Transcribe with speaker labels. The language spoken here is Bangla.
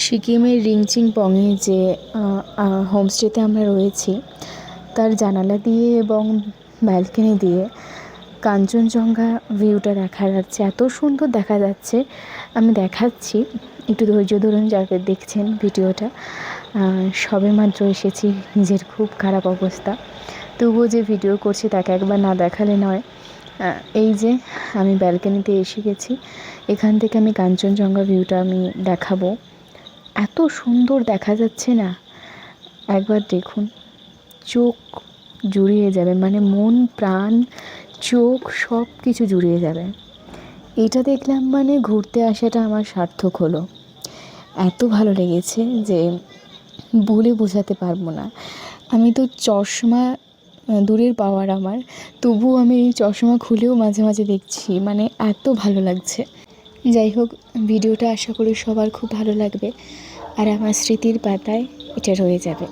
Speaker 1: সিকিমের রিংচিংপংয়ে যে হোমস্টেতে আমরা রয়েছি তার জানালা দিয়ে এবং ব্যালকনি দিয়ে কাঞ্চনজঙ্ঘা ভিউটা দেখা যাচ্ছে। এত সুন্দর দেখা যাচ্ছে, আমি দেখাচ্ছি, একটু ধৈর্য ধরুন যারা দেখছেন ভিডিওটা। সবেমাত্র এসেছি, নিজের খুব খারাপ অবস্থা, তবুও যে ভিডিও করছি তাকে একবার না দেখালে নয়। এই যে আমি ব্যালকনিতে এসে গেছি, এখান থেকে আমি কাঞ্চনজঙ্ঘা ভিউটা আমি দেখাবো। এত সুন্দর দেখা যাচ্ছে না, একবার দেখুন, চোখ জুড়িয়ে যাবে, মানে মন প্রাণ চোখ সব কিছু জুড়িয়ে যাবে। এটা দেখলাম মানে ঘুরতে আসাটা আমার সার্থক হলো। এত ভালো লেগেছে যে বলে বোঝাতে পারবো না। আমি তো চশমা দূরের পাওয়ার আমার, তবুও আমি চশমা খুলেও মাঝে মাঝে দেখছি, মানে এত ভালো লাগছে। যাই হোক, ভিডিওটা আশা করি সবার খুব ভালো লাগবে, আর আমার স্মৃতির পাতায় এটা রয়ে যাবে।